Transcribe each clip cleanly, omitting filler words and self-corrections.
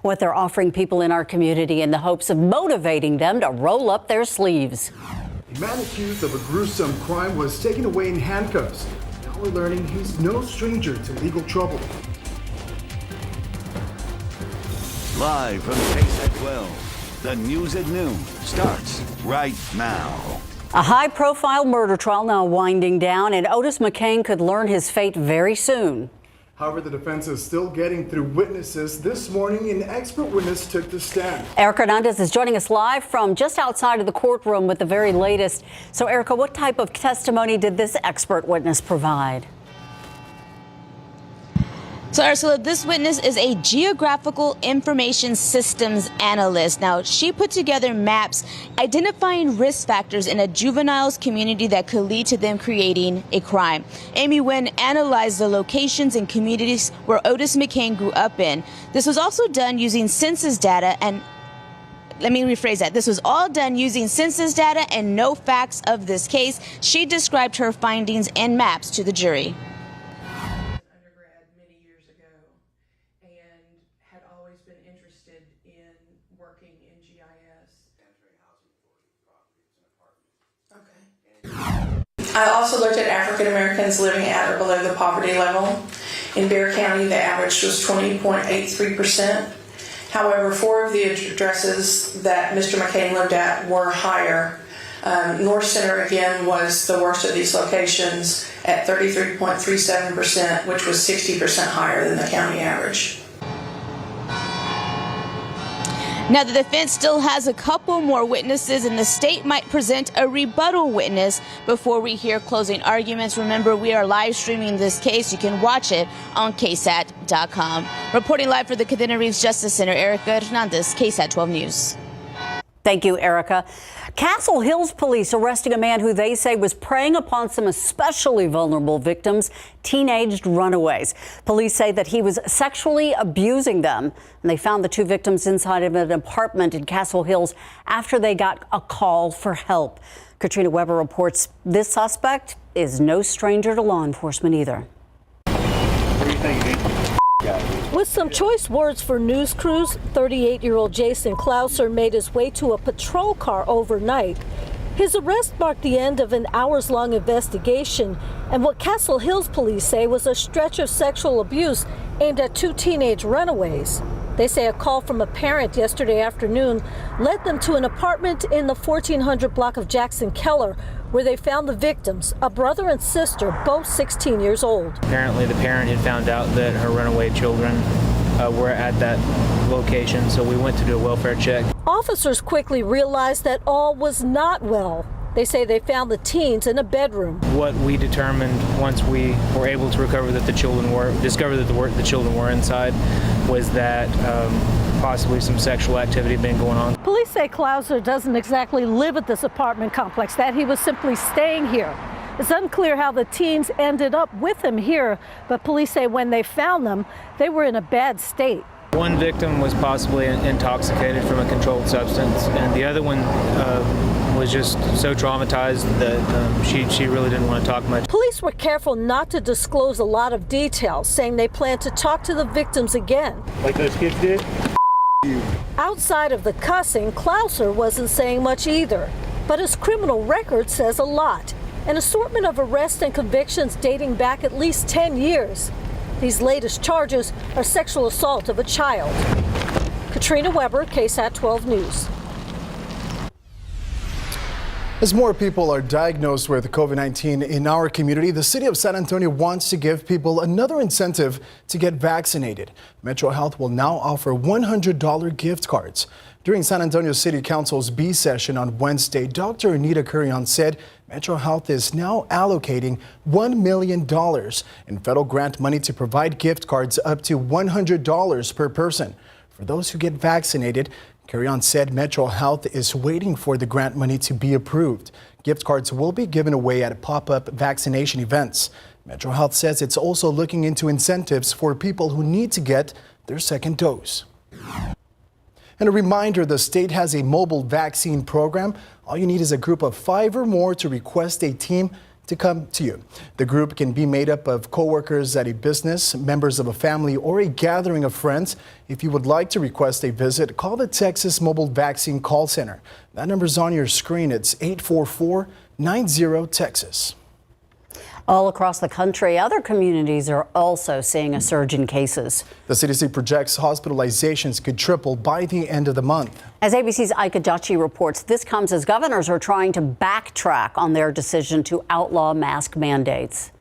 what they're offering people in our community in the hopes of motivating them to roll up their sleeves. A man accused of a gruesome crime was taken away in handcuffs. Now we're learning he's no stranger to legal trouble. Live from KSAT 12, the news at noon starts right now. A high-profile murder trial now winding down, and Otis McCain could learn his fate very soon. However, the defense is still getting through witnesses. This morning, an expert witness took the stand. Erica Hernandez is joining us live from just outside of the courtroom with the very latest. So, Erica, what type of testimony did this expert witness provide? So, Ursula, this witness is a geographical information systems analyst. Now, she put together maps identifying risk factors in a juvenile's community that could lead to them creating a crime. Amy Nguyen analyzed the locations and communities where Otis McCain grew up in. This was also done using census data and let me rephrase that. This was all done using census data and no facts of this case. She described her findings and maps to the jury. I also looked at African Americans living at or below the poverty level. In Bexar County, the average was 20.83%. However, 4 of the addresses that Mr. McCain lived at were higher. North Center, again, was the worst of these locations at 33.37%, which was 60% higher than the county average. Now, the defense still has a couple more witnesses, and the state might present a rebuttal witness before we hear closing arguments. Remember, we are live streaming this case. You can watch it on KSAT.com. Reporting live for the Cadena Reeves Justice Center, Erica Hernandez, KSAT 12 News. Thank you, Erica. Castle Hills police arresting a man who they say was preying upon some especially vulnerable victims, teenaged runaways. Police say that he was sexually abusing them, and they found the 2 victims inside of an apartment in Castle Hills after they got a call for help. Katrina Weber reports this suspect is no stranger to law enforcement either. What do you think, dude? With some choice words for news crews, 38-year-old Jason Clouser made his way to a patrol car overnight. His arrest marked the end of an hours-long investigation and what Castle Hills police say was a stretch of sexual abuse aimed at 2 teenage runaways. They say a call from a parent yesterday afternoon led them to an apartment in the 1400 block of Jackson Keller, where they found the victims, a brother and sister, both 16 years old. Apparently, the parent had found out that her runaway children were at that location, so we went to do a welfare check. Officers quickly realized that all was not well. They say they found the teens in a bedroom. What we determined once we were able to discover that the children were inside was that possibly some sexual activity had been going on. Police say Clouser doesn't exactly live at this apartment complex, that he was simply staying here. It's unclear how the teens ended up with him here, but police say when they found them, they were in a bad state. One victim was possibly intoxicated from a controlled substance, and the other one was just so traumatized that she really didn't want to talk much. Police were careful not to disclose a lot of details, saying they plan to talk to the victims again. Like those kids did? Outside of the cussing, Clouser wasn't saying much either, but his criminal record says a lot. An assortment of arrests and convictions dating back at least 10 years. These latest charges are sexual assault of a child. Katrina Weber, KSAT 12 News. As more people are diagnosed with COVID-19 in our community, the city of San Antonio wants to give people another incentive to get vaccinated. Metro Health will now offer $100 gift cards. During San Antonio City Council's B session on Wednesday, Dr. Anita Curion said Metro Health is now allocating $1 million in federal grant money to provide gift cards up to $100 per person. For those who get vaccinated, Curion said Metro Health is waiting for the grant money to be approved. Gift cards will be given away at pop-up vaccination events. Metro Health says it's also looking into incentives for people who need to get their second dose. And a reminder, the state has a mobile vaccine program. All you need is a group of 5 or more to request a team to come to you. The group can be made up of coworkers at a business, members of a family, or a gathering of friends. If you would like to request a visit, call the Texas Mobile Vaccine Call Center. That number's on your screen. It's 844-90-TEXAS. All across the country, other communities are also seeing a surge in cases. The CDC projects hospitalizations could triple by the end of the month. As ABC's Ika Jachi reports, this comes as governors are trying to backtrack on their decision to outlaw mask mandates.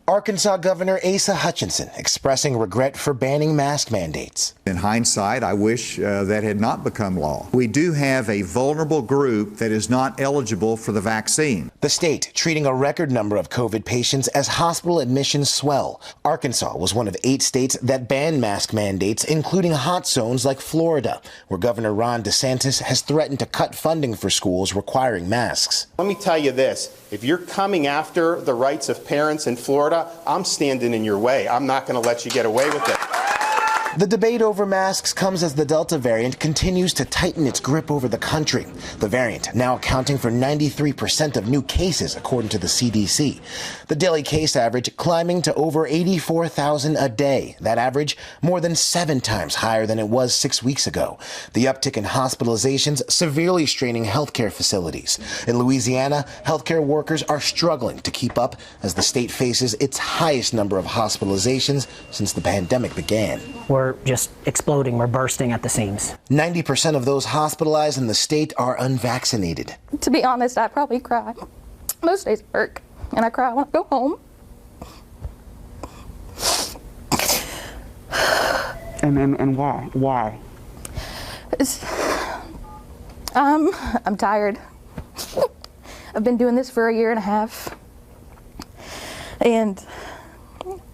Arkansas Governor Asa Hutchinson expressing regret for banning mask mandates. In hindsight, I wish that had not become law. We do have a vulnerable group that is not eligible for the vaccine. The state treating a record number of COVID patients as hospital admissions swell. Arkansas was one of 8 states that banned mask mandates, including hot zones like Florida, where Governor Ron DeSantis has threatened to cut funding for schools requiring masks. Let me tell you this. If you're coming after the rights of parents in Florida, I'm standing in your way. I'm not going to let you get away with it. The debate over masks comes as the Delta variant continues to tighten its grip over the country. The variant now accounting for 93% of new cases, according to the CDC. The daily case average climbing to over 84,000 a day. That average more than 7 times higher than it was 6 weeks ago. The uptick in hospitalizations severely straining healthcare facilities. In Louisiana, healthcare workers are struggling to keep up as the state faces its highest number of hospitalizations since the pandemic began. We're just exploding. We're bursting at the seams. 90% of those hospitalized in the state are unvaccinated. To be honest, I probably cry most days at work, and I cry when I go home. And why? Why? I'm tired. I've been doing this for 1.5 years, and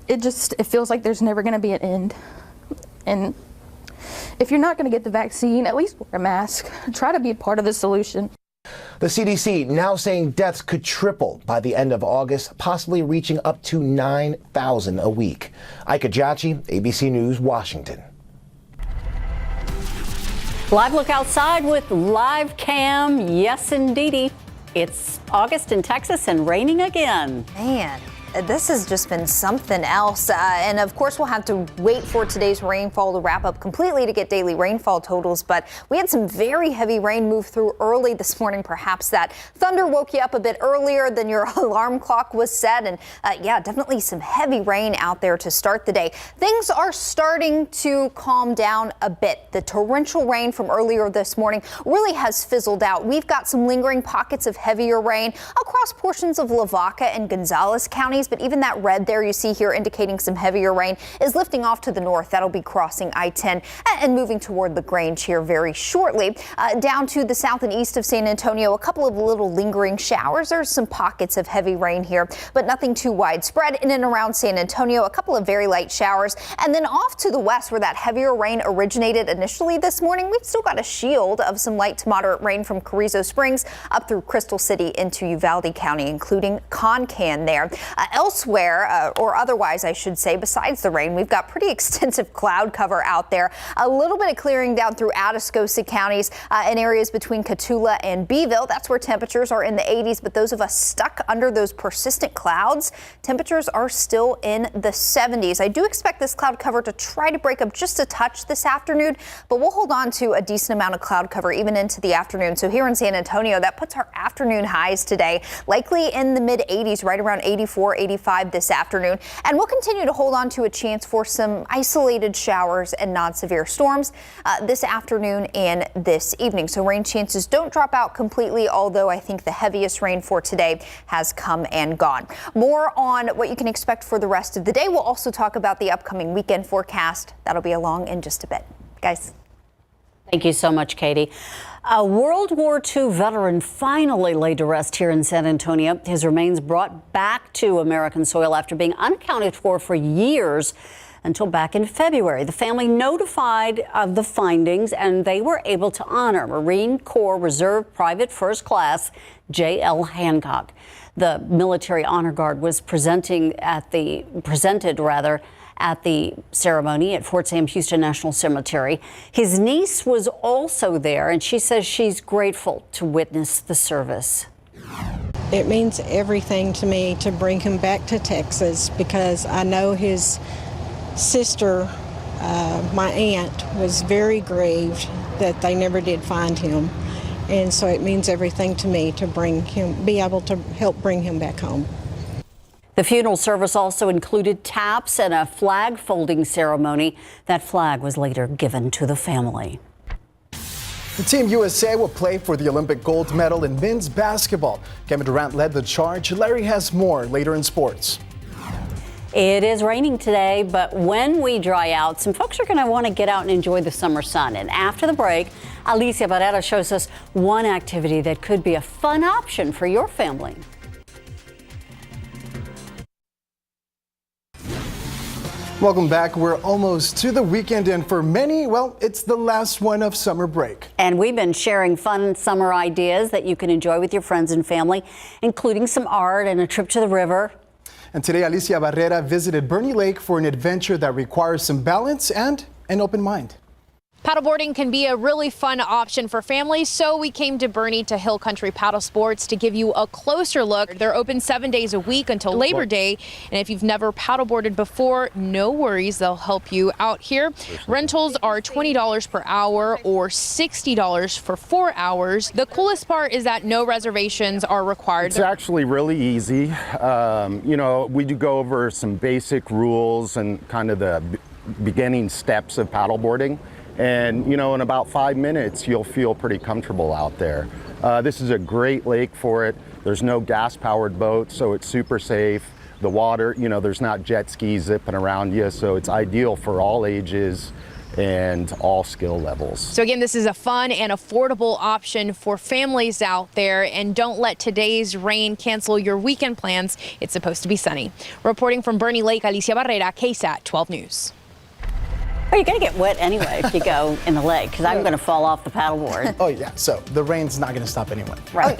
it feels like there's never going to be an end. And if you're not going to get the vaccine, at least wear a mask. Try to be a part of the solution. The CDC now saying deaths could triple by the end of August, possibly reaching up to 9,000 a week. Ika Jachi, ABC News, Washington. Live look outside with live cam. Yes, indeedy. It's August in Texas and raining again. Man, this has just been something else. And of course, we'll have to wait for today's rainfall to wrap up completely to get daily rainfall totals. But we had some very heavy rain move through early this morning. Perhaps that thunder woke you up a bit earlier than your alarm clock was set. And yeah, definitely some heavy rain out there to start the day. Things are starting to calm down a bit. The torrential rain from earlier this morning really has fizzled out. We've got some lingering pockets of heavier rain across portions of Lavaca and Gonzales counties. But even that red there you see here indicating some heavier rain is lifting off to the north. That'll be crossing I-10 and moving toward LaGrange here very shortly. Down to the south and east of San Antonio, a couple of little lingering showers. There's some pockets of heavy rain here, but nothing too widespread. In and around San Antonio, a couple of very light showers. And then off to the west where that heavier rain originated initially this morning, we've still got a shield of some light to moderate rain from Carrizo Springs up through Crystal City into Uvalde County, including Concan there. Elsewhere, or otherwise, I should say, besides the rain, we've got pretty extensive cloud cover out there. A little bit of clearing down through Atascosa counties in areas between Cotulla and Beeville. That's where temperatures are in the 80s. But those of us stuck under those persistent clouds, temperatures are still in the 70s. I do expect this cloud cover to try to break up just a touch this afternoon, but we'll hold on to a decent amount of cloud cover even into the afternoon. So here in San Antonio, that puts our afternoon highs today likely in the mid 80s, right around 84, 85 this afternoon. And we'll continue to hold on to a chance for some isolated showers and non-severe storms this afternoon and this evening. So rain chances don't drop out completely, although I think the heaviest rain for today has come and gone. More on what you can expect for the rest of the day. We'll also talk about the upcoming weekend forecast. That'll be along in just a bit. Guys. Thank you so much, Katie. A World War II veteran finally laid to rest here in San Antonio. His remains brought back to American soil after being unaccounted for years until back in February. The family notified of the findings and they were able to honor Marine Corps Reserve Private First Class J.L. Hancock. The Military Honor Guard was presented at the ceremony at Fort Sam Houston National Cemetery. His niece was also there, and she says she's grateful to witness the service. It means everything to me to bring him back to Texas because I know his sister, my aunt, was very grieved that they never did find him. And so it means everything to me to be able to help bring him back home. The funeral service also included taps and a flag folding ceremony. That flag was later given to the family. The Team USA will play for the Olympic gold medal in men's basketball. Kevin Durant led the charge. Larry has more later in sports. It is raining today, but when we dry out, some folks are going to want to get out and enjoy the summer sun. And after the break, Alicia Barrera shows us one activity that could be a fun option for your family. Welcome back. We're almost to the weekend, and for many, well, it's the last one of summer break. And we've been sharing fun summer ideas that you can enjoy with your friends and family, including some art and a trip to the river. And today, Alicia Barrera visited Bernie Lake for an adventure that requires some balance and an open mind. Paddleboarding can be a really fun option for families, so we came to Bernie to Hill Country Paddle Sports to give you a closer look. They're open 7 days a week until Labor Day, and if you've never paddleboarded before, no worries, they'll help you out here. Rentals are $20 per hour or $60 for 4 hours. The coolest part is that no reservations are required. It's actually really easy. We do go over some basic rules and kind of the beginning steps of paddleboarding. And, in about 5 minutes, you'll feel pretty comfortable out there. This is a great lake for it. There's no gas-powered boat, so it's super safe. The water, there's not jet skis zipping around you, so it's ideal for all ages and all skill levels. So again, this is a fun and affordable option for families out there, and don't let today's rain cancel your weekend plans. It's supposed to be sunny. Reporting from Bernie Lake, Alicia Barrera, KSAT 12 News. Well, you're going to get wet anyway if you go in the lake, because I'm going to fall off the paddleboard. Oh, yeah. So the rain's not going to stop anyway. Right.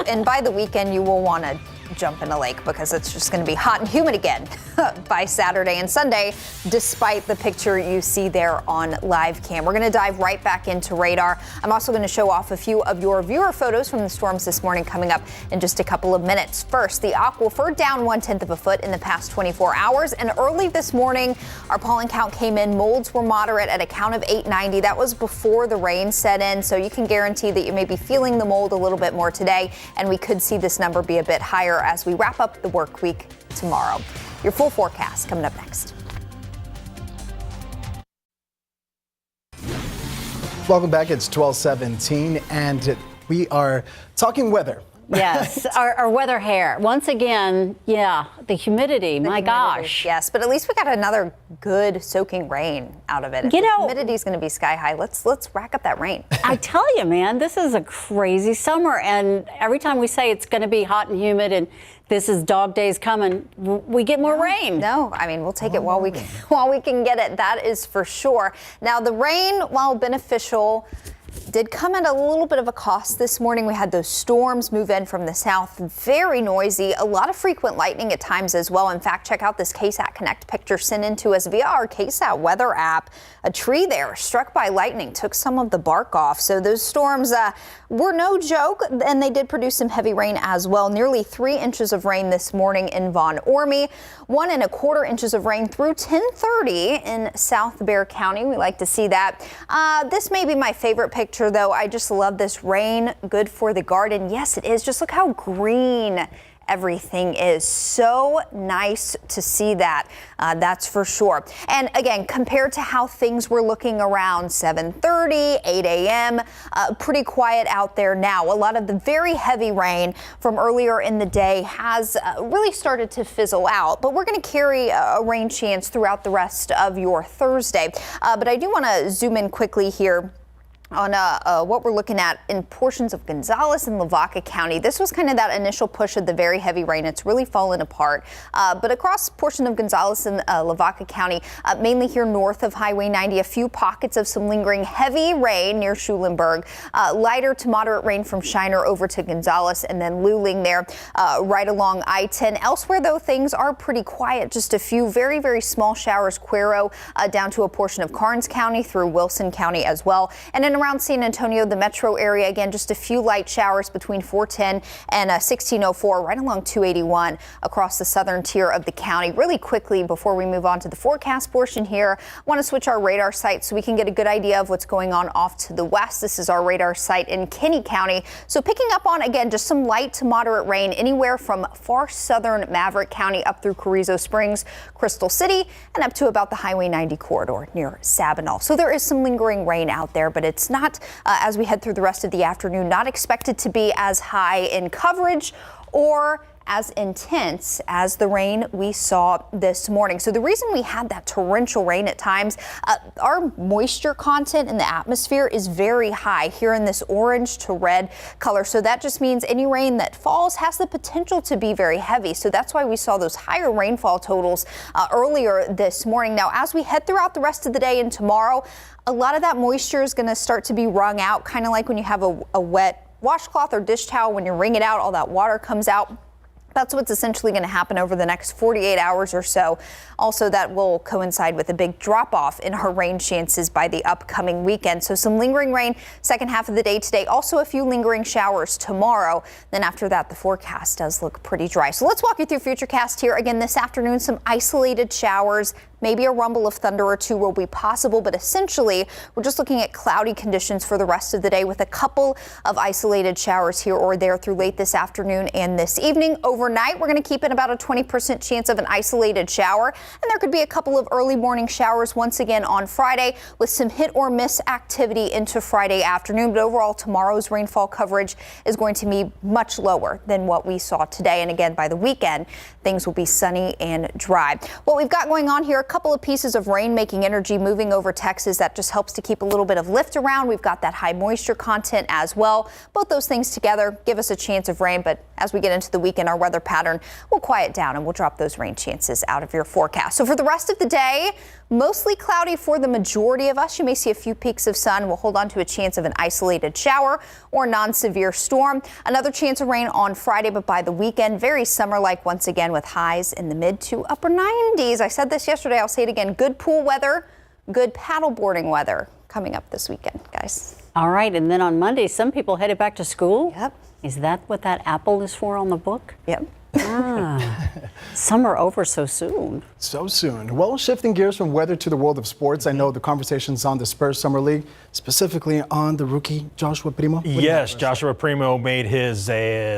And by the weekend, you will want to jump in a lake because it's just going to be hot and humid again by Saturday and Sunday, despite the picture you see there on live cam. We're going to dive right back into radar. I'm also going to show off a few of your viewer photos from the storms this morning coming up in just a couple of minutes. First, the aquifer down 1/10 of a foot in the past 24 hours. And early this morning, our pollen count came in. Molds were moderate at a count of 890. That was before the rain set in. So you can guarantee that you may be feeling the mold a little bit more today. And we could see this number be a bit higher as we wrap up the work week tomorrow. Your full forecast coming up next. Welcome back. It's 12:17, and we are talking weather. Yes, our weather hair. Once again, the humidity, my gosh. Yes, but at least we got another good soaking rain out of it. If the humidity's going to be sky high, let's rack up that rain. I tell you, man, this is a crazy summer, and every time we say it's going to be hot and humid and this is dog days coming, we get more rain. No, I mean, we'll take it while we can get it. That is for sure. Now, the rain, while beneficial, did come at a little bit of a cost this morning. We had those storms move in from the south, very noisy, a lot of frequent lightning at times as well. In fact, check out this KSAT Connect picture sent in to us via our KSAT weather app. A tree there struck by lightning took some of the bark off. So those storms were no joke, and they did produce some heavy rain as well. Nearly 3 inches of rain this morning in Von Ormy, 1 1/4 inches of rain through 10:30 in South Bexar County. We like to see that. This may be my favorite picture, though. I just love this rain. Good for the garden. Yes, it is. Just look how green everything is. So nice to see that. That's for sure. And again, compared to how things were looking around 7:30, 8 a.m., pretty quiet out there now. A lot of the very heavy rain from earlier in the day has really started to fizzle out, but we're going to carry a rain chance throughout the rest of your Thursday. But I do want to zoom in quickly here on what we're looking at in portions of Gonzales and Lavaca County. This was kind of that initial push of the very heavy rain. It's really fallen apart. But across portion of Gonzales and Lavaca County, mainly here north of Highway 90, a few pockets of some lingering heavy rain near Schulenburg. Lighter to moderate rain from Shiner over to Gonzales, and then Luling there right along I-10. Elsewhere, though, things are pretty quiet. Just a few very, very small showers. Cuero down to a portion of Karnes County through Wilson County as well. And in around San Antonio, the metro area, again, just a few light showers between 410 and 1604 right along 281 across the southern tier of the county. Really quickly, before we move on to the forecast portion here, I want to switch our radar site so we can get a good idea of what's going on off to the west. This is our radar site in Kinney County. So picking up on, again, just some light to moderate rain anywhere from far southern Maverick County up through Carrizo Springs, Crystal City, and up to about the Highway 90 corridor near Sabinal. So there is some lingering rain out there, but it's not, as we head through the rest of the afternoon, not expected to be as high in coverage or as intense as the rain we saw this morning. So the reason we had that torrential rain at times, our moisture content in the atmosphere is very high here in this orange to red color. So that just means any rain that falls has the potential to be very heavy. So that's why we saw those higher rainfall totals earlier this morning. Now, as we head throughout the rest of the day and tomorrow, a lot of that moisture is going to start to be wrung out, kind of like when you have a wet washcloth or dish towel. When you wring it out, all that water comes out. That's what's essentially going to happen over the next 48 hours or so. Also, that will coincide with a big drop off in our rain chances by the upcoming weekend. So some lingering rain second half of the day today. Also a few lingering showers tomorrow. Then after that, the forecast does look pretty dry. So let's walk you through Futurecast here. Again, this afternoon, some isolated showers. Maybe a rumble of thunder or two will be possible, but essentially we're just looking at cloudy conditions for the rest of the day with a couple of isolated showers here or there through late this afternoon and this evening. Overnight, we're going to keep in about a 20% chance of an isolated shower, and there could be a couple of early morning showers once again on Friday with some hit or miss activity into Friday afternoon. But overall, tomorrow's rainfall coverage is going to be much lower than what we saw today. And again, by the weekend, things will be sunny and dry. What we've got going on here, a couple of pieces of rain making energy moving over Texas. That just helps to keep a little bit of lift around. We've got that high moisture content as well. Both those things together give us a chance of rain, but as we get into the weekend, our weather pattern will quiet down and we'll drop those rain chances out of your forecast. So for the rest of the day, mostly cloudy for the majority of us. You may see a few peaks of sun. We'll hold on to a chance of an isolated shower or non-severe storm. Another chance of rain on Friday, but by the weekend, very summer-like once again with highs in the mid to upper 90s. I said this yesterday, I'll say it again. Good pool weather, good paddleboarding weather coming up this weekend, guys. All right, and then on Monday, some people headed back to school. Yep. Is that what that apple is for on the book? Yep. Summer over so soon. So soon. Well, shifting gears from weather to the world of sports, I know the conversation's on the Spurs Summer League, specifically on the rookie Joshua Primo. Yes, Joshua Primo made his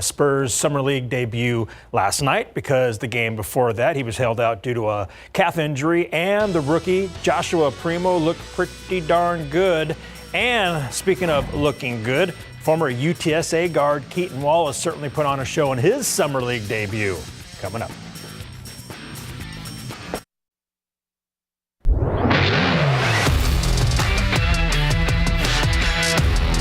Spurs Summer League debut last night because the game before that he was held out due to a calf injury, and the rookie Joshua Primo looked pretty darn good. And speaking of looking good, former UTSA guard Keaton Wallace certainly put on a show in his Summer League debut. Coming up.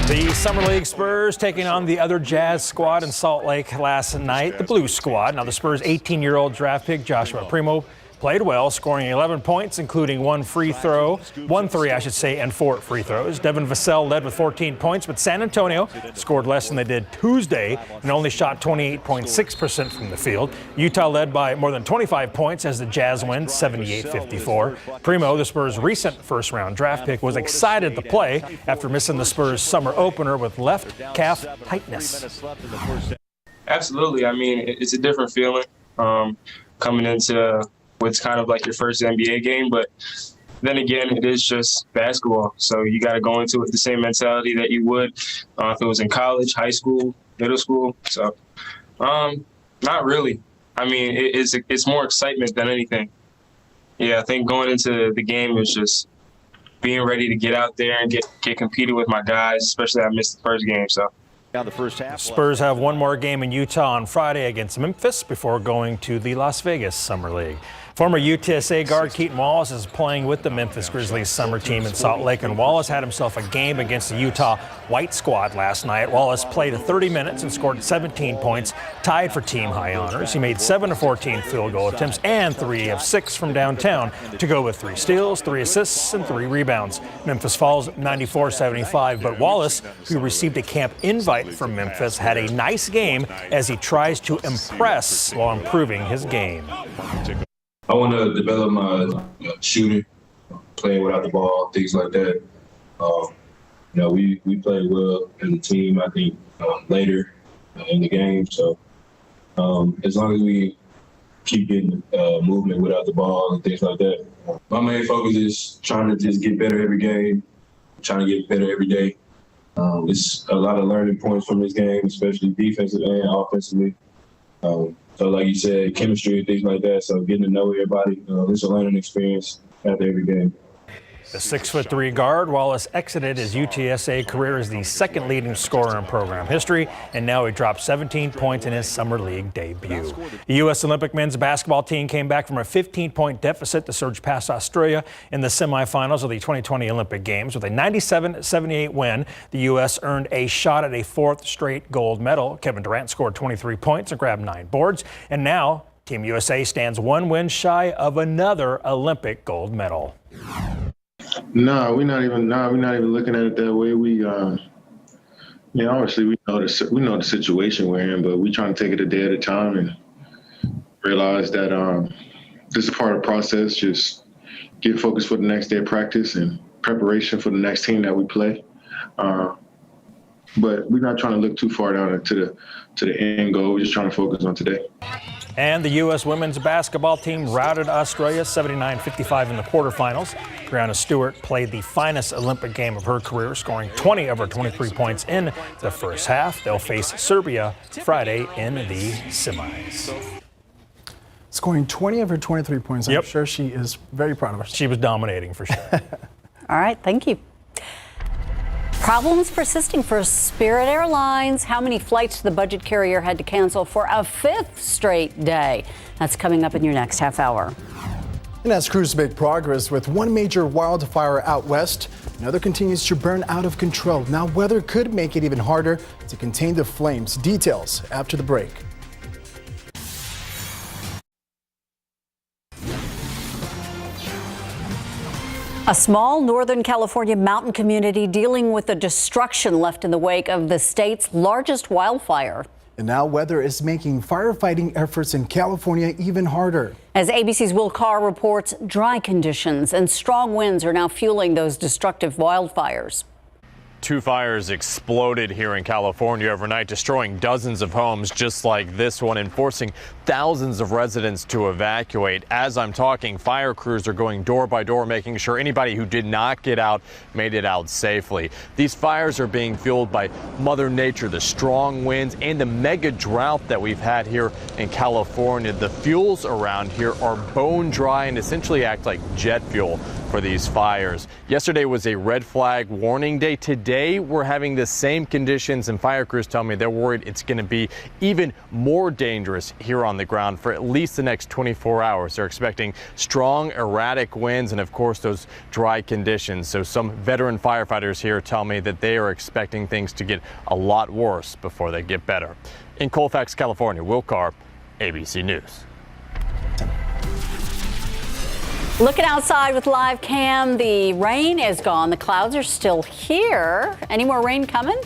The Summer League Spurs taking on the other Jazz squad in Salt Lake last night, the Blue Squad. Now the Spurs' 18-year-old draft pick Joshua Primo played well, scoring 11 points, including one three, and 4 free throws. Devin Vassell led with 14 points, but San Antonio scored less than they did Tuesday and only shot 28.6% from the field. Utah led by more than 25 points as the Jazz win 78-54. Primo, the Spurs' recent first-round draft pick, was excited to play after missing the Spurs' summer opener with left calf tightness. Absolutely. I mean, it's a different feeling coming into what's kind of like your first NBA game, but then again, it is just basketball. So you got to go into it with the same mentality that you would if it was in college, high school, middle school. So not really. I mean, it's more excitement than anything. Yeah, I think going into the game is just being ready to get out there and get competed with my guys, especially I missed the first game. So. The first half. Spurs have one more game in Utah on Friday against Memphis before going to the Las Vegas Summer League. Former UTSA guard Keaton Wallace is playing with the Memphis Grizzlies summer team in Salt Lake, and Wallace had himself a game against the Utah White squad last night. Wallace played 30 minutes and scored 17 points, tied for team high honors. He made 7 of 14 field goal attempts and 3 of 6 from downtown to go with 3 steals, 3 assists, and 3 rebounds. Memphis falls 94-75, but Wallace, who received a camp invite from Memphis, had a nice game as he tries to impress while improving his game. I want to develop my shooting, playing without the ball, things like that. we played well as a team, I think, later in the game. So as long as we keep getting movement without the ball and things like that, my main focus is trying to just get better every game, trying to get better every day. It's a lot of learning points from this game, especially defensive and offensively. So like you said, chemistry and things like that. So getting to know everybody, it's a learning experience after every game. The 6'3" guard, Wallace exited his UTSA career as the second leading scorer in program history, and now he dropped 17 points in his summer league debut. The U.S. Olympic men's basketball team came back from a 15-point deficit to surge past Australia in the semifinals of the 2020 Olympic Games. With a 97-78 win, the U.S. earned a shot at a fourth straight gold medal. Kevin Durant scored 23 points and grabbed 9 boards, and now Team USA stands 1 win shy of another Olympic gold medal. No, we're not even looking at it that way. Obviously we know the situation we're in, but we're trying to take it a day at a time and realize that this is part of the process. Just get focused for the next day of practice and preparation for the next team that we play. But we're not trying to look too far down to the end goal. We're just trying to focus on today. And the U.S. women's basketball team routed Australia 79-55 in the quarterfinals. Brianna Stewart played the finest Olympic game of her career, scoring 20 of her 23 points in the first half. They'll face Serbia Friday in the semis. Scoring 20 of her 23 points. I'm sure she is very proud of herself. She was dominating for sure. All right, thank you. Problems persisting for Spirit Airlines. How many flights the budget carrier had to cancel for a 5th straight day? That's coming up in your next half hour. And as crews make progress with one major wildfire out west, another continues to burn out of control. Now weather could make it even harder to contain the flames. Details after the break. A small Northern California mountain community dealing with the destruction left in the wake of the state's largest wildfire. And now weather is making firefighting efforts in California even harder. As ABC's Will Carr reports, dry conditions and strong winds are now fueling those destructive wildfires. 2 fires exploded here in California overnight, destroying dozens of homes just like this one and forcing thousands of residents to evacuate. As I'm talking, fire crews are going door by door, making sure anybody who did not get out made it out safely. These fires are being fueled by Mother Nature, the strong winds, and the mega drought that we've had here in California. The fuels around here are bone dry and essentially act like jet fuel for these fires. Yesterday was a red flag warning day. Today we're having the same conditions, and fire crews tell me they're worried it's going to be even more dangerous here on the ground for at least the next 24 hours. They're expecting strong, erratic winds and, of course, those dry conditions. So some veteran firefighters here tell me that they are expecting things to get a lot worse before they get better. In Colfax, California, Will Carr, ABC News. Looking outside with live cam, the rain is gone. The clouds are still here. Any more rain coming?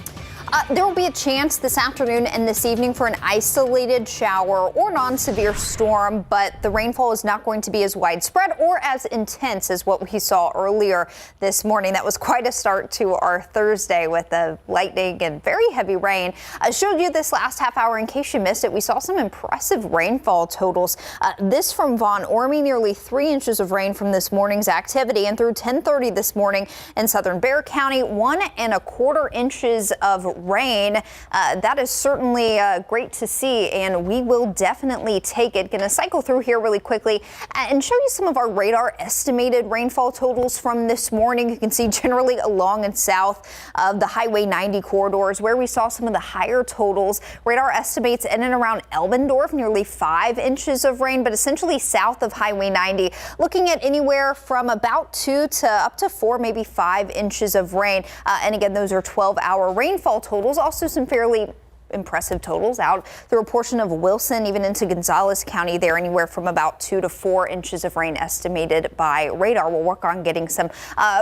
There will be a chance this afternoon and this evening for an isolated shower or non-severe storm, but the rainfall is not going to be as widespread or as intense as what we saw earlier this morning. That was quite a start to our Thursday with the lightning and very heavy rain. I showed you this last half hour in case you missed it. We saw some impressive rainfall totals. This from Von Ormy, nearly 3 inches of rain from this morning's activity, and through 10:30 this morning in southern Bexar County, 1¼ inches of rain. That is certainly great to see, and we will definitely take it. Going to cycle through here really quickly and show you some of our radar estimated rainfall totals from this morning. You can see generally along and south of the Highway 90 corridors where we saw some of the higher totals. Radar estimates in and around Elbendorf, nearly 5 inches of rain, but essentially south of Highway 90, looking at anywhere from about 2 to up to 4, maybe 5 inches of rain. And again, those are 12-hour rainfall totals. Also some fairly impressive totals out through a portion of Wilson, even into Gonzales County there, anywhere from about 2 to 4 inches of rain estimated by radar. We'll work on getting some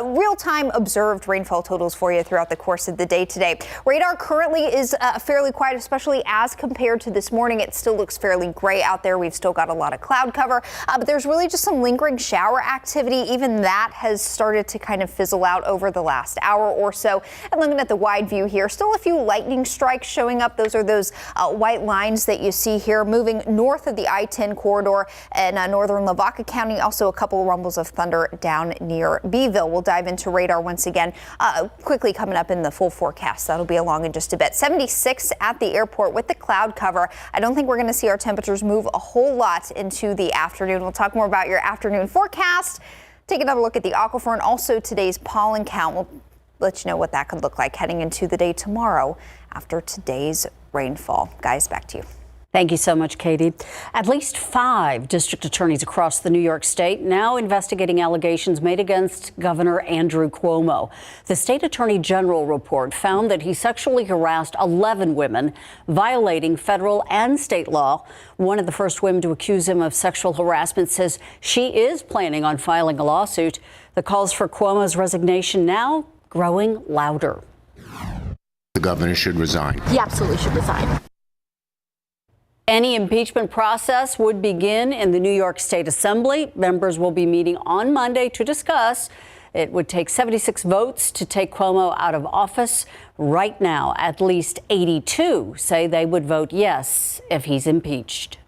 real-time observed rainfall totals for you throughout the course of the day today. Radar currently is fairly quiet, especially as compared to this morning. It still looks fairly gray out there. We've still got a lot of cloud cover, but there's really just some lingering shower activity. Even that has started to kind of fizzle out over the last hour or so. And looking at the wide view here, still a few lightning strikes showing up. Those are those white lines that you see here moving north of the I-10 corridor in northern Lavaca County. Also a couple of rumbles of thunder down near Beeville. We'll dive into radar once again quickly coming up in the full forecast. That'll be along in just a bit. 76 at the airport with the cloud cover. I don't think we're going to see our temperatures move a whole lot into the afternoon. We'll talk more about your afternoon forecast. Take another look at the aquifer and also today's pollen count. We'll let you know what that could look like heading into the day tomorrow after today's rainfall. Guys, back to you. Thank you so much, Katie. At least 5 district attorneys across the New York state now investigating allegations made against Governor Andrew Cuomo. The state attorney general report found that he sexually harassed 11 women, violating federal and state law. One of the first women to accuse him of sexual harassment says she is planning on filing a lawsuit. The calls for Cuomo's resignation now growing louder. The governor should resign. He absolutely should resign. Any impeachment process would begin in the New York State Assembly. Members will be meeting on Monday to discuss. It would take 76 votes to take Cuomo out of office. Right now, at least 82 say they would vote yes if he's impeached.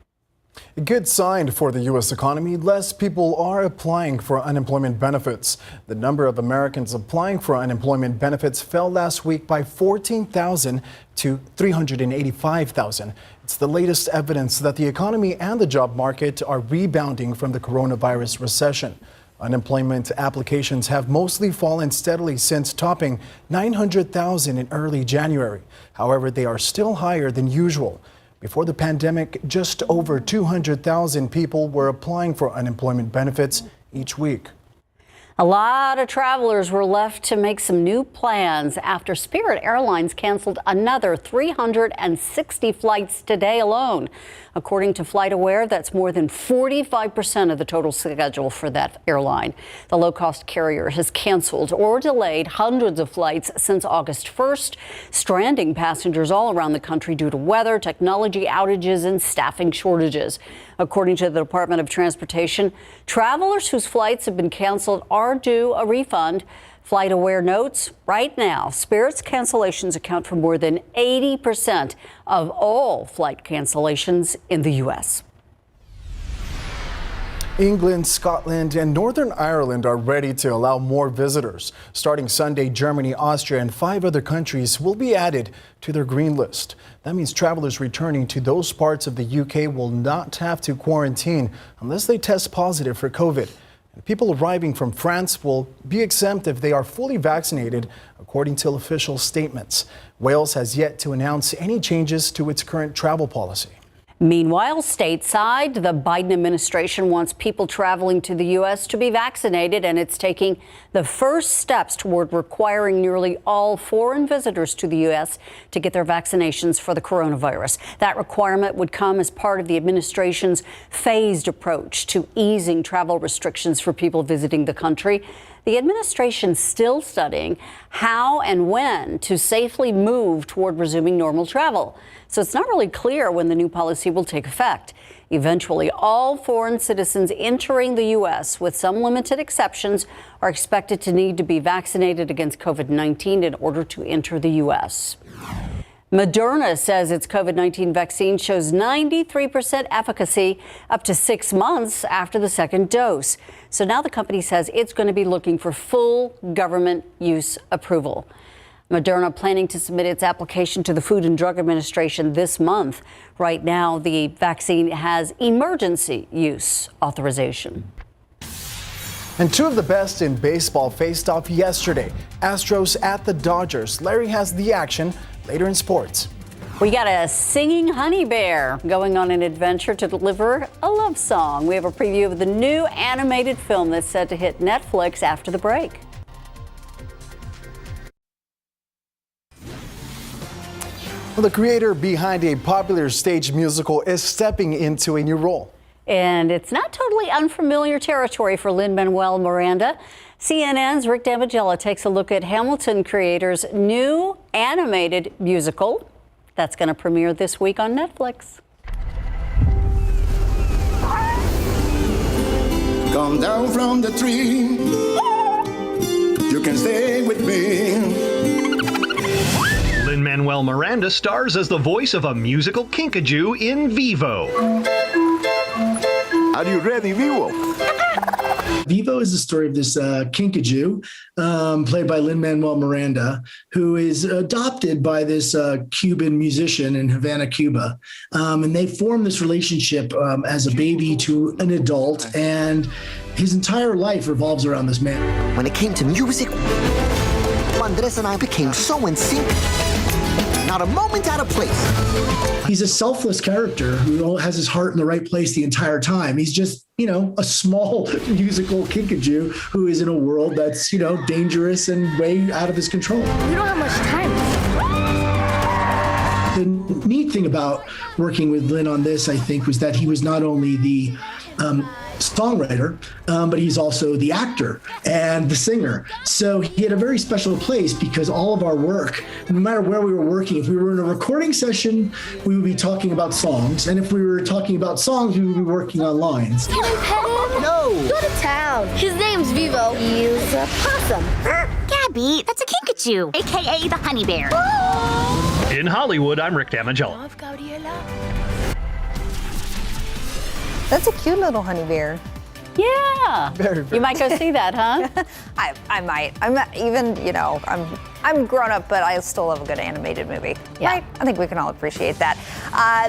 A good sign for the U.S. economy. Less people are applying for unemployment benefits. The number of Americans applying for unemployment benefits fell last week by 14,000 to 385,000. It's the latest evidence that the economy and the job market are rebounding from the coronavirus recession. Unemployment applications have mostly fallen steadily since topping 900,000 in early January. However, they are still higher than usual. Before the pandemic, just over 200,000 people were applying for unemployment benefits each week. A lot of travelers were left to make some new plans after Spirit Airlines canceled another 360 flights today alone. According to FlightAware, that's more than 45% of the total schedule for that airline. The low-cost carrier has canceled or delayed hundreds of flights since August 1st, stranding passengers all around the country due to weather, technology outages, and staffing shortages. According to the Department of Transportation, travelers whose flights have been canceled are due a refund. FlightAware notes right now, Spirit's cancellations account for more than 80% of all flight cancellations in the U.S. England, Scotland, and Northern Ireland are ready to allow more visitors. Starting Sunday, Germany, Austria, and 5 other countries will be added to their green list. That means travelers returning to those parts of the UK will not have to quarantine unless they test positive for COVID. And people arriving from France will be exempt if they are fully vaccinated, according to official statements. Wales has yet to announce any changes to its current travel policy. Meanwhile, stateside, the Biden administration wants people traveling to the U.S. to be vaccinated, and it's taking the first steps toward requiring nearly all foreign visitors to the U.S. to get their vaccinations for the coronavirus. That requirement would come as part of the administration's phased approach to easing travel restrictions for people visiting the country. The administration's still studying how and when to safely move toward resuming normal travel. So it's not really clear when the new policy will take effect. Eventually, all foreign citizens entering the U.S., with some limited exceptions, are expected to need to be vaccinated against COVID-19 in order to enter the U.S. Moderna says its COVID-19 vaccine shows 93% efficacy up to 6 months after the second dose. So now the company says it's going to be looking for full government use approval. Moderna planning to submit its application to the Food and Drug Administration this month. Right now, the vaccine has emergency use authorization. And 2 of the best in baseball faced off yesterday. Astros at the Dodgers. Larry has the action later in sports. We got a singing honey bear going on an adventure to deliver a love song. We have a preview of the new animated film that's set to hit Netflix after the break. Well, the creator behind a popular stage musical is stepping into a new role. And it's not totally unfamiliar territory for Lin-Manuel Miranda. CNN's Rick Damigella takes a look at Hamilton creator's new animated musical that's going to premiere this week on Netflix. Come down from the tree. You can stay with me. Lin-Manuel Miranda stars as the voice of a musical kinkajou in Vivo. Are you ready, Vivo? Vivo is the story of this kinkajou, played by Lin-Manuel Miranda, who is adopted by this Cuban musician in Havana, Cuba. And they form this relationship as a baby to an adult, and his entire life revolves around this man. When it came to music, Andres and I became so in sync. Not a moment out of place. He's a selfless character who has his heart in the right place the entire time. He's just, a small musical kinkajou who is in a world that's, dangerous and way out of his control. We don't have much time. The neat thing about working with Lin on this, I think, was that he was not only the songwriter, but he's also the actor and the singer. So he had a very special place because all of our work, no matter where we were working, if we were in a recording session, we would be talking about songs. And if we were talking about songs, we would be working on lines. Can I pet him? No. Go to town. His name's Vivo. He's a possum. Gabby, that's a kinkajou, a.k.a. the honey bear. In Hollywood, I'm Rick Damigella. That's a cute little honey bear. Yeah. Very, very. You might go see that, huh? I might. I'm not even, I'm grown up, but I still love a good animated movie. Yeah. Right? I think we can all appreciate that.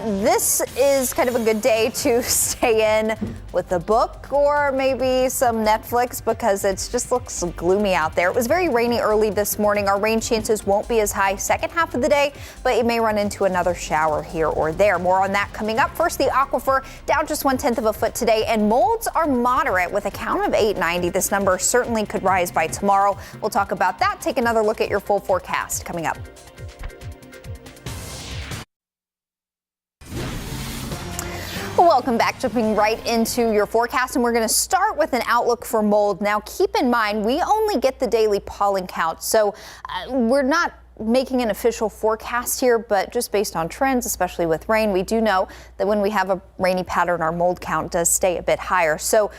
This is kind of a good day to stay in with a book or maybe some Netflix because it just looks gloomy out there. It was very rainy early this morning. Our rain chances won't be as high second half of the day, but you may run into another shower here or there. More on that coming up. First, the aquifer down just 1/10 of a foot today, and molds are moderate with a count of 890. This number certainly could rise by tomorrow. We'll talk about that. Take another look at your full forecast coming up. Welcome back, jumping right into your forecast, and we're going to start with an outlook for mold. Now, keep in mind, we only get the daily pollen count, so we're not making an official forecast here, but just based on trends, especially with rain, we do know that when we have a rainy pattern, our mold count does stay a bit higher. So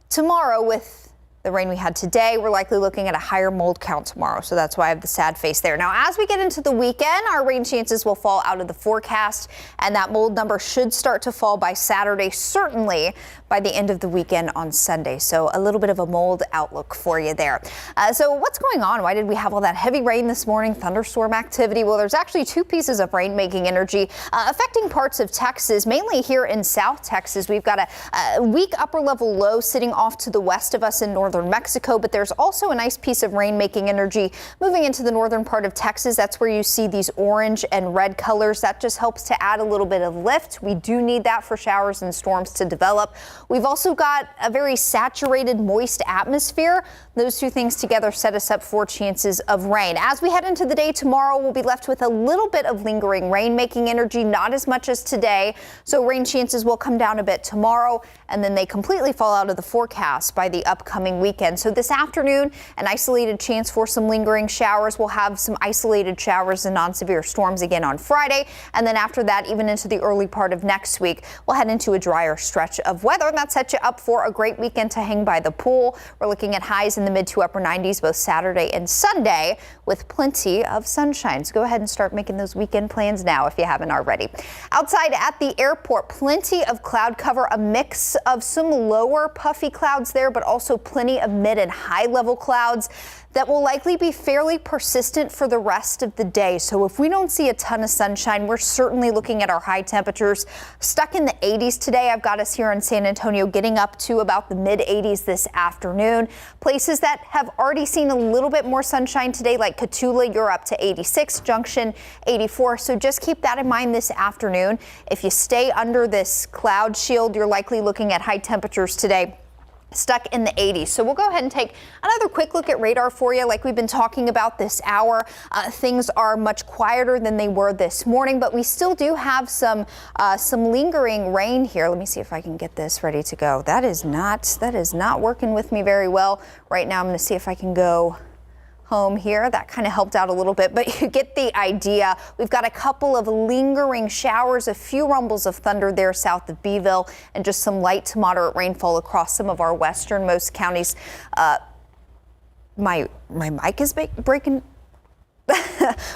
tomorrow, with the rain we had today, we're likely looking at a higher mold count tomorrow. So that's why I have the sad face there. Now, as we get into the weekend, our rain chances will fall out of the forecast, and that mold number should start to fall by Saturday, certainly by the end of the weekend on Sunday. So a little bit of a mold outlook for you there. So what's going on? Why did we have all that heavy rain this morning, thunderstorm activity? Well, there's actually two pieces of rain making energy affecting parts of Texas, mainly here in South Texas. We've got a weak upper level low sitting off to the west of us in northern Mexico, but there's also a nice piece of rain making energy moving into the northern part of Texas. That's where you see these orange and red colors. That just helps to add a little bit of lift. We do need that for showers and storms to develop. We've also got a very saturated, moist atmosphere. Those two things together set us up for chances of rain. As we head into the day tomorrow, we'll be left with a little bit of lingering rain making energy, not as much as today. So rain chances will come down a bit tomorrow, and then they completely fall out of the forecast by the upcoming weekend. So this afternoon, an isolated chance for some lingering showers. We'll have some isolated showers and non-severe storms again on Friday. And then after that, even into the early part of next week, we'll head into a drier stretch of weather. And that sets you up for a great weekend to hang by the pool. We're looking at highs in the mid to upper 90s both Saturday and Sunday with plenty of sunshine. So go ahead and start making those weekend plans now if you haven't already. Outside at the airport, plenty of cloud cover, a mix of some lower puffy clouds there, but also plenty of mid and high level clouds that will likely be fairly persistent for the rest of the day. So if we don't see a ton of sunshine, we're certainly looking at our high temperatures stuck in the 80s today. I've got us here in San Antonio getting up to about the mid 80s this afternoon. Places that have already seen a little bit more sunshine today, like Cotulla, you're up to 86, Junction 84. So just keep that in mind this afternoon. If you stay under this cloud shield, you're likely looking at high temperatures today stuck in the 80s. So we'll go ahead and take another quick look at radar for you. Like we've been talking about this hour, things are much quieter than they were this morning, but we still do have some lingering rain here. Let me see if I can get this ready to go. That is not working with me very well right now. I'm going to see if I can go home here. That kind of helped out a little bit, but you get the idea. We've got a couple of lingering showers, a few rumbles of thunder there south of Beeville, and just some light to moderate rainfall across some of our westernmost counties. My mic is breaking.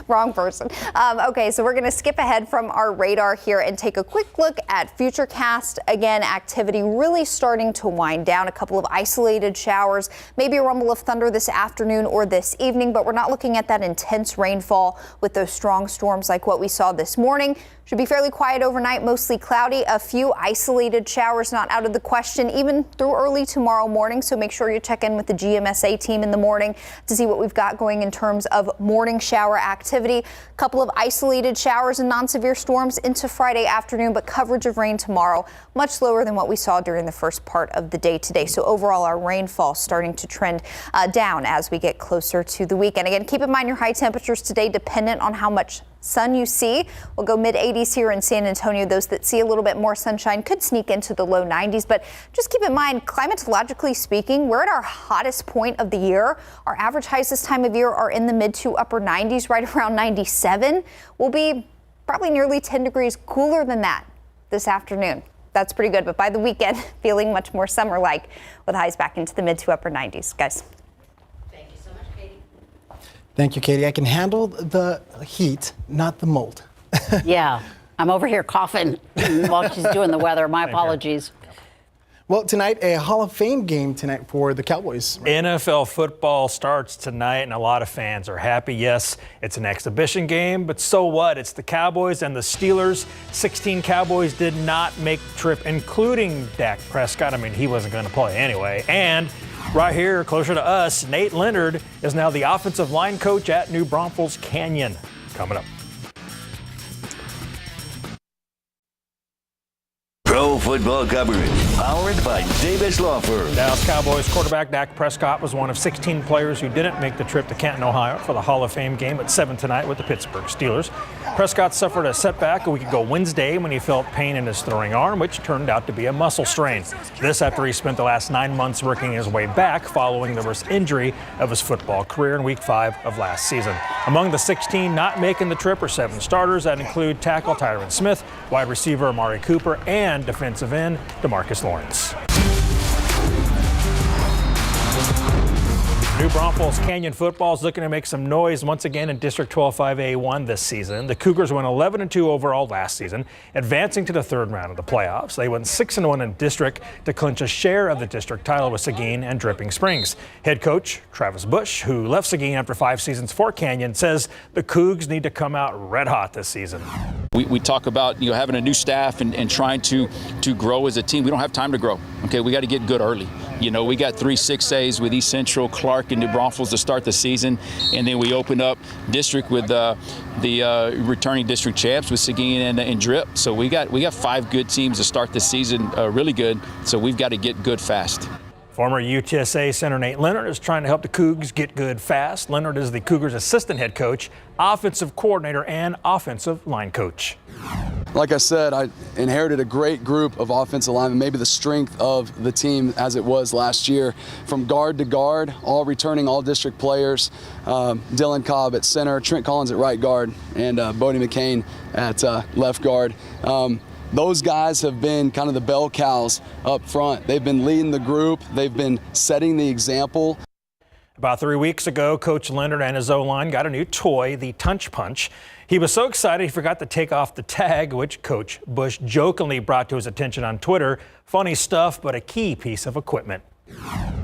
Wrong person. Okay, so we're going to skip ahead from our radar here and take a quick look at Futurecast. Again, activity really starting to wind down. A couple of isolated showers, maybe a rumble of thunder this afternoon or this evening, but we're not looking at that intense rainfall with those strong storms like what we saw this morning. Should be fairly quiet overnight, mostly cloudy. A few isolated showers not out of the question, even through early tomorrow morning. So make sure you check in with the GMSA team in the morning to see what we've got going in terms of morning shower activity. A couple of isolated showers and non-severe storms into Friday afternoon, but coverage of rain tomorrow much lower than what we saw during the first part of the day today. So overall, our rainfall starting to trend down as we get closer to the weekend. Again, keep in mind your high temperatures today dependent on how much sun you see. We'll go mid-80s here in San Antonio. Those that see a little bit more sunshine could sneak into the low 90s, but just keep in mind, climatologically speaking, we're at our hottest point of the year. Our average highs this time of year are in the mid to upper 90s, right around 97. We'll be probably nearly 10 degrees cooler than that this afternoon. That's pretty good, but by the weekend, feeling much more summer-like with highs back into the mid to upper 90s. Guys. Thank you, Katie. I can handle the heat, not the mold. Yeah, I'm over here coughing while she's doing the weather. My apologies. Well, tonight, a Hall of Fame game tonight for the Cowboys. NFL football starts tonight, and a lot of fans are happy. Yes, it's an exhibition game, but so what? It's the Cowboys and the Steelers. 16 Cowboys did not make the trip, including Dak Prescott. I mean, he wasn't going to play anyway. And right here, closer to us, Nate Leonard is now the offensive line coach at New Braunfels Canyon. Coming up. Pro football coverage, powered by Davis Law Firm. Dallas Cowboys quarterback Dak Prescott was one of 16 players who didn't make the trip to Canton, Ohio for the Hall of Fame game at 7 tonight with the Pittsburgh Steelers. Prescott suffered a setback a week ago Wednesday when he felt pain in his throwing arm, which turned out to be a muscle strain. This after he spent the last 9 months working his way back following the worst injury of his football career in Week 5 of last season. Among the 16 not making the trip are 7 starters that include tackle Tyron Smith, wide receiver Amari Cooper, and defensive end DeMarcus Lawrence. New Braunfels Canyon football is looking to make some noise once again in District 12-5A1 this season. The Cougars went 11-2 overall last season, advancing to the third round of the playoffs. They went 6-1 in district to clinch a share of the district title with Seguin and Dripping Springs. Head coach Travis Bush, who left Seguin after 5 seasons for Canyon, says the Cougs need to come out red hot this season. We talk about having a new staff and trying to grow as a team. We don't have time to grow. Okay, we got to get good early. We got 3 6As with East Central, Clark, and New Braunfels to start the season, and then we open up district with the returning district champs with Seguin and Drip. So we got 5 good teams to start the season really good. So we've got to get good fast. Former UTSA center Nate Leonard is trying to help the Cougs get good fast. Leonard is the Cougars' assistant head coach, offensive coordinator, and offensive line coach. Like I said, I inherited a great group of offensive linemen, maybe the strength of the team as it was last year. From guard to guard, all returning all-district players. Dylan Cobb at center, Trent Collins at right guard, and Bodie McCain at left guard. Those guys have been kind of the bell cows up front. They've been leading the group. They've been setting the example. About 3 weeks ago, Coach Leonard and his O-line got a new toy, the Tunch Punch. He was so excited he forgot to take off the tag, which Coach Bush jokingly brought to his attention on Twitter. Funny stuff, but a key piece of equipment.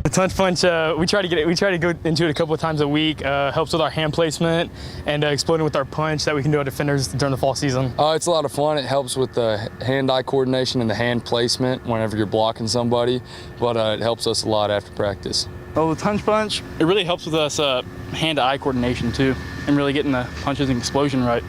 The Tunch Punch, we try to go into it a couple of times a week. Helps with our hand placement and exploding with our punch that we can do our defenders during the fall season. It's a lot of fun. It helps with the hand-eye coordination and the hand placement whenever you're blocking somebody, but it helps us a lot after practice. Oh, the Tunch Punch, it really helps with us hand-to-eye coordination too, and really getting the punches and explosion right.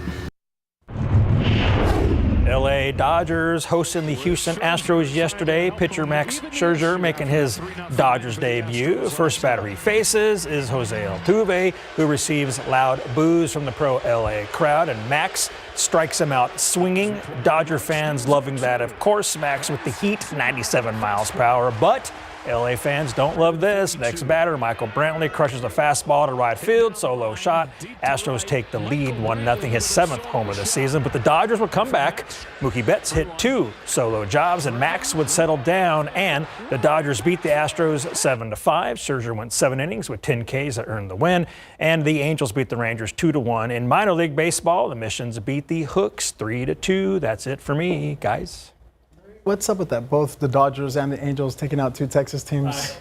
LA Dodgers hosting the Houston Astros yesterday. Pitcher Max Scherzer making his Dodgers debut. First batter he faces is Jose Altuve, who receives loud boos from the pro LA crowd, and Max strikes him out swinging. Dodger fans loving that, of course. Max with the heat, 97 miles per hour, but LA fans don't love this. Next batter, Michael Brantley crushes a fastball to right field, solo shot. Astros take the lead 1-0, his 7th home of the season, but the Dodgers would come back. Mookie Betts hit 2 solo jobs, and Max would settle down, and the Dodgers beat the Astros 7-5. Scherzer went 7 innings with 10 Ks that earned the win, and the Angels beat the Rangers 2-1. In minor league baseball, the Missions beat the Hooks 3-2. That's it for me, guys. What's up with that? Both the Dodgers and the Angels taking out 2 Texas teams?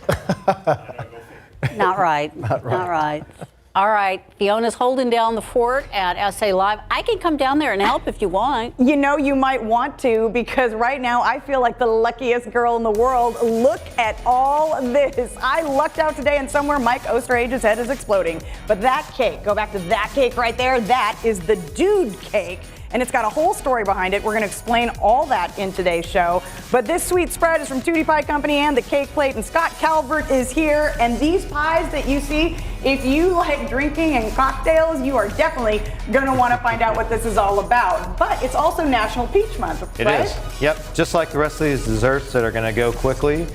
Not right. Not right. Not right. All right, Fiona's holding down the fort at SA Live. I can come down there and help if you want. You know you might want to, because right now I feel like the luckiest girl in the world. Look at all this. I lucked out today, and somewhere Mike Osterhage's head is exploding. But that cake, go back to that cake right there, that is the dude cake. And it's got a whole story behind it. We're going to explain all that in today's show. But this sweet spread is from Tootie Pie Company and the Cake Plate. And Scott Calvert is here. And these pies that you see, if you like drinking and cocktails, you are definitely going to want to find out what this is all about. But it's also National Peach Month, right? It is. Yep. Just like the rest of these desserts that are going to go quickly.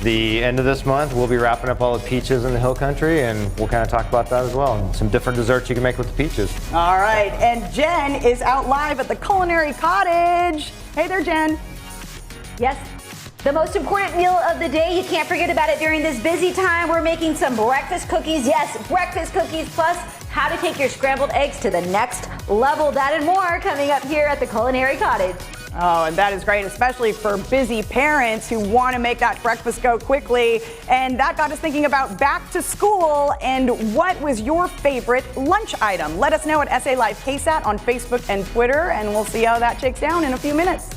The end of this month, we'll be wrapping up all the peaches in the Hill Country, and we'll kind of talk about that as well, and some different desserts you can make with the peaches. All right, and Jen is out live at the Culinary Cottage. Hey there, Jen. Yes. The most important meal of the day, you can't forget about it during this busy time. We're making some breakfast cookies. Yes, breakfast cookies, plus how to take your scrambled eggs to the next level. That and more coming up here at the Culinary Cottage. Oh, and that is great, especially for busy parents who want to make that breakfast go quickly. And that got us thinking about back to school and what was your favorite lunch item? Let us know at SA Live KSAT on Facebook and Twitter, and we'll see how that shakes down in a few minutes.